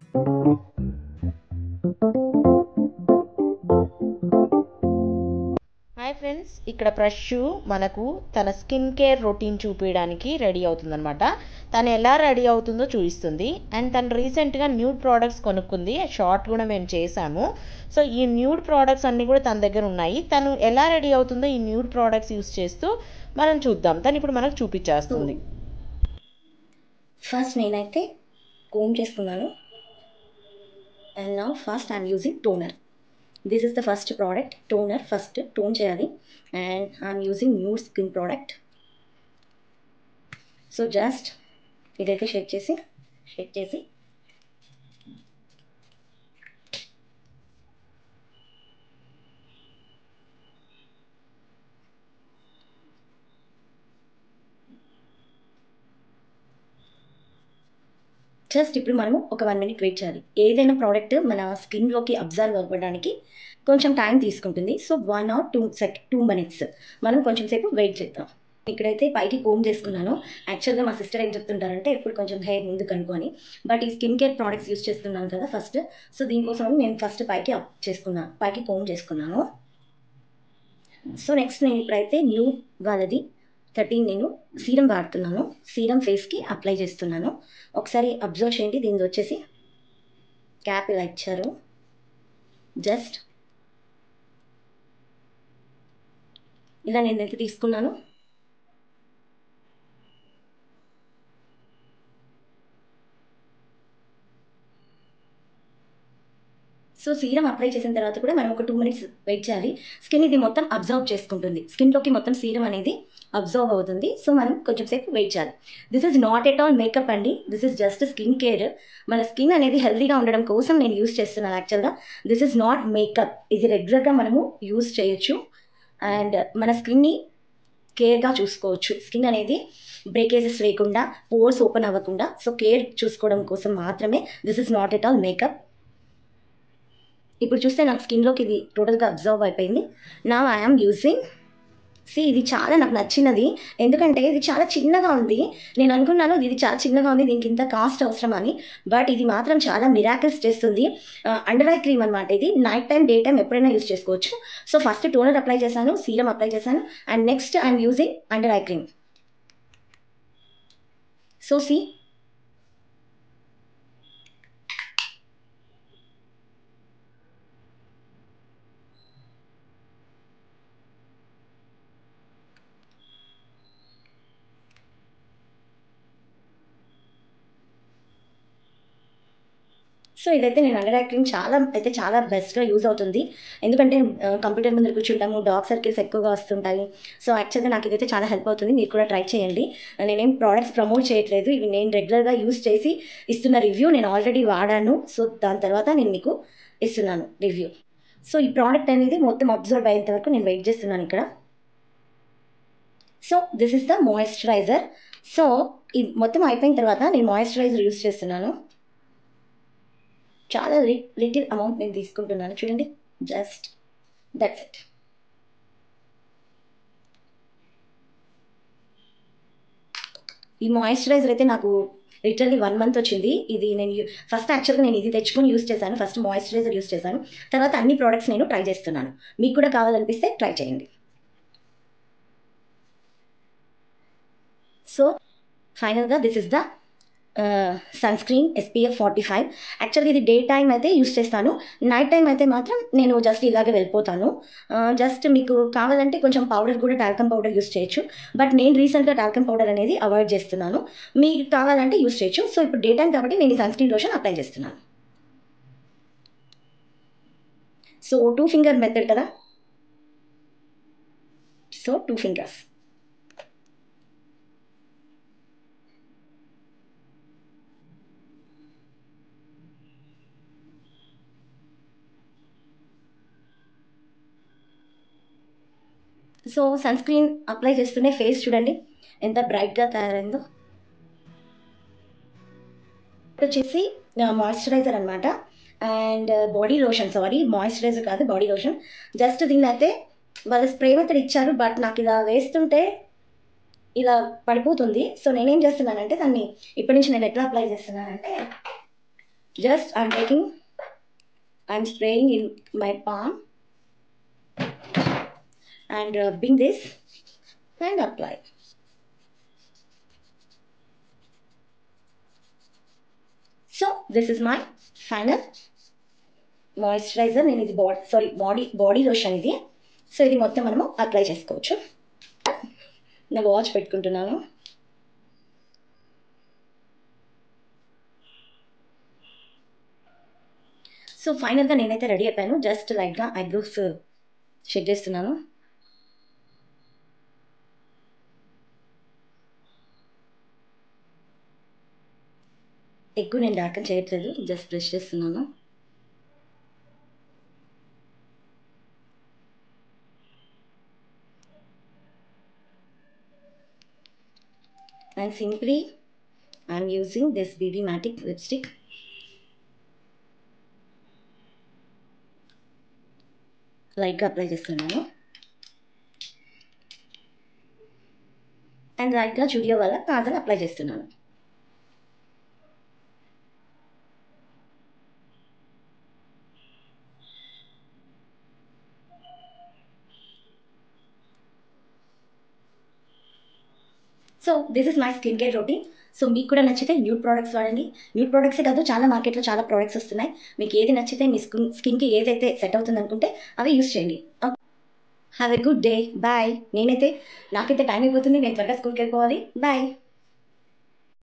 Hi friends, ఇక్కడ ప్రష్ మనకు తన స్కిన్ కేర్ రొటీన్ చూపించడానికి రెడీ అవుతుందన్నమాట. తను ఎలా రెడీ అవుతుందో చూపిస్తుంది. అండ్ తను రీసెంట్గా న్యూడ్ ప్రోడక్ట్స్ కొనుక్కుంది. షార్ట్ కూడా మేము చేసాము. సో ఈ న్యూడ్ ప్రోడక్ట్స్ అన్నీ కూడా తన దగ్గర ఉన్నాయి. తను ఎలా రెడీ అవుతుందో ఈ న్యూడ్ ప్రోడక్ట్స్ యూస్ చేస్తూ మనం చూద్దాం. తను ఇప్పుడు మనకు చూపించేస్తుంది. ఫస్ట్ నేనైతే కోమ్ చేసుకున్నాను. And now first I'm using toner. This is the first product, toner. First tone చేయాలి. And I'm using nude skin product. So just ఇదైతే షేక్ చేసి జస్ట్ ఇప్పుడు మనము ఒక 1 minute వెయిట్ చేయాలి. ఏదైనా ప్రోడక్ట్ మన స్కిన్లోకి అబ్జర్వ్ అవ్వడానికి కొంచెం టైం తీసుకుంటుంది. సో 1 or 2 minutes మనం కొంచెం సేపు వెయిట్ చేద్దాం. ఇక్కడైతే పైకి కోమ్ చేసుకున్నాను. యాక్చువల్గా మా సిస్టర్ ఏం చెప్తుంటారంటే ఎప్పుడు కొంచెం హెయిర్ ముందుకు అనుకోని, బట్ ఈ స్కిన్ కేర్ ప్రోడక్ట్స్ యూస్ చేస్తున్నాను కదా ఫస్ట్. సో దీనికోసం నేను ఫస్ట్ పైకి కోమ్ చేసుకున్నాను. సో నెక్స్ట్ నేను ఇప్పుడైతే న్యూ వాళ్ళది 13 నేను సీరం వాడుతున్నాను. సీరం ఫేస్కి అప్లై చేస్తున్నాను. ఒకసారి అబ్జర్వ్ చేయండి. దీనిది వచ్చేసి క్యాప్ ఇలా ఇచ్చారు. జస్ట్ ఇలా నేనైతే తీసుకున్నాను. సో సీరం అప్లై చేసిన తర్వాత కూడా మనం ఒక 2 minutes వెయిట్ చేయాలి. స్కిన్ ఇది మొత్తం అబ్జర్వ్ చేసుకుంటుంది. స్కిన్లోకి మొత్తం సీరం అనేది అబ్జర్వ్ అవుతుంది. సో మనం కొంచెం సేపు వెయిట్ చేయాలి. This is not at all makeup అండి. This is just skin care. మన స్కిన్ అనేది హెల్తీగా ఉండడం కోసం నేను యూస్ చేస్తున్నాను. యాక్చువల్గా దిస్ ఇస్ నాట్ మేకప్. ఇది రెగ్యులర్గా మనము యూస్ చేయొచ్చు. అండ్ మన స్కిన్ని కేర్గా చూసుకోవచ్చు. స్కిన్ అనేది బ్రేకేజెస్ లేకుండా, పోర్స్ ఓపెన్ అవ్వకుండా, సో కేర్ చూసుకోవడం కోసం మాత్రమే. This is not at all makeup. ఇప్పుడు చూస్తే నాకు స్కిన్లోకి ఇది టోటల్గా అబ్జర్వ్ అయిపోయింది. నా ఐఎమ్ యూజింగ్ ఇది చాలా నాకు నచ్చినది. ఎందుకంటే ఇది చాలా చిన్నగా ఉంది. నేను అనుకున్నాను ఇది చాలా చిన్నగా ఉంది, దీనికి ఇంత కాస్ట్ అవసరం అని. బట్ ఇది మాత్రం చాలా మిరాకిల్స్ చేస్తుంది. అండర్ ఐ క్రీమ్ అనమాట. ఇది నైట్ టైం, డే టైం ఎప్పుడైనా యూజ్ చేసుకోవచ్చు. సో ఫస్ట్ టోనర్ అప్లై చేశాను, సీరం అప్లై చేశాను, and next I'm using under ice cream. So so ఇదైతే నేను అండర్ ఐ క్రీమ్ చాలా బెస్ట్గా యూజ్ అవుతుంది. ఎందుకంటే కంప్యూటర్ ముందు కూర్చుంటాము, డార్క్ సర్కిల్స్ ఎక్కువగా వస్తుంటాయి. సో యాక్చువల్గా నాకు ఇదైతే చాలా హెల్ప్ అవుతుంది. మీరు కూడా ట్రై చేయండి. నేనేం ప్రోడక్ట్స్ ప్రమోట్ చేయట్లేదు. ఇవి నేను రెగ్యులర్గా యూజ్ చేసి ఇస్తున్న రివ్యూ. నేను ఆల్రెడీ వాడాను. సో దాని తర్వాత నేను మీకు ఇస్తున్నాను రివ్యూ. సో ఈ ప్రోడక్ట్ అనేది మొత్తం అబ్జర్వ్ అయ్యేంత వరకు నేను వెయిట్ చేస్తున్నాను ఇక్కడ. So this is the moisturiser. So ఇది మొత్తం అయిపోయిన తర్వాత నేను మాయిశ్చరైజర్ యూజ్ చేస్తున్నాను. చాలా లిటిల్ అమౌంట్ నేను తీసుకుంటున్నాను. చూడండి, జస్ట్ దట్స్ ఇట్. ఈ మాయిశ్చరైజర్ అయితే నాకు లిటరల్లీ 1 month వచ్చింది. ఇది నేను ఫస్ట్ యాక్చువల్గా నేను ఇది తెచ్చుకొని యూస్ చేశాను. ఫస్ట్ మాయిశ్చరైజర్ యూస్ చేశాను. తర్వాత అన్ని ప్రోడక్ట్స్ నేను ట్రై చేస్తున్నాను. మీకు కూడా కావాలనిపిస్తే ట్రై చేయండి. సో ఫైనల్గా this is the sunscreen SPF 45. యాక్చువల్గా ఇది డే టైం అయితే యూస్ చేస్తాను. నైట్ టైం అయితే మాత్రం నేను జస్ట్ ఇలాగే వెళ్ళిపోతాను. జస్ట్ మీకు కావాలంటే కొంచెం పౌడర్ కూడా, టాల్కమ్ పౌడర్ యూస్ చేయొచ్చు. బట్ నేను రీసెంట్గా టాల్కమ్ పౌడర్ అనేది అవాయిడ్ చేస్తున్నాను. మీకు కావాలంటే యూస్ చేయొచ్చు. సో ఇప్పుడు డే టైం కాబట్టి నేను ఈ సన్ స్క్రీన్ లోషన్ అప్లై చేస్తున్నాను. సో 2 finger మెథడ్ కదా. So 2 fingers. So sunscreen apply చేస్తూనే ఫేస్ చూడండి ఎంత బ్రైట్గా తయారైందో. వచ్చేసి మాయిశ్చరైజర్ అనమాట. అండ్ బాడీ లోషన్, మాయిశ్చరైజర్ కాదు, బాడీ లోషన్. జస్ట్ దీన్ని అయితే వాళ్ళ స్ప్రే మెథడ్ ఇచ్చారు. బట్ నాకు ఇలా వేస్తుంటే ఇలా పడిపోతుంది. సో నేనేం చేస్తున్నానంటే దాన్ని ఇప్పటి నుంచి నేను ఎట్లా అప్లై చేస్తున్నానంటే Just I'm spraying in my palm and rubbing this and apply. So this is my final moisturiser. నేను ఇది బాడీ లోషన్ ఇది. సో ఇది మొత్తం మనము అప్లై చేసుకోవచ్చు. నా వాచ్ పెట్టుకుంటున్నాను. సో ఫైనల్గా నేనైతే రెడీ అయిపోయాను. జస్ట్ లైట్గా ఐబ్రోస్ షేక్ చేస్తున్నాను. ఎక్కువ నేను డార్కన్ చేయట్లేదు, జస్ట్ బ్రష్ చేస్తున్నాను. And simply I'm using this BB Matic lipstick. లైట్గా అప్లై చేస్తున్నాను. అండ్ లైట్గా జూడియో వల్ల కాజల్ అప్లై చేస్తున్నాను. So this is my skin care routine. So మీకు కూడా నచ్చితే న్యూడ్ ప్రోడక్ట్స్ వాడండి. న్యూడ్ ప్రోడక్ట్సే కాదు, చాలా మార్కెట్లో చాలా ప్రోడక్ట్స్ వస్తున్నాయి. మీకు ఏది నచ్చితే మీ స్కిన్కి ఏదైతే సెట్ అవుతుంది అనుకుంటే అవి యూస్ చేయండి. Have a good day. Bye. నాకైతే టైం అయిపోతుంది, నేను త్వరగా స్కూల్కి వెళ్ళిపోవాలి. బాయ్.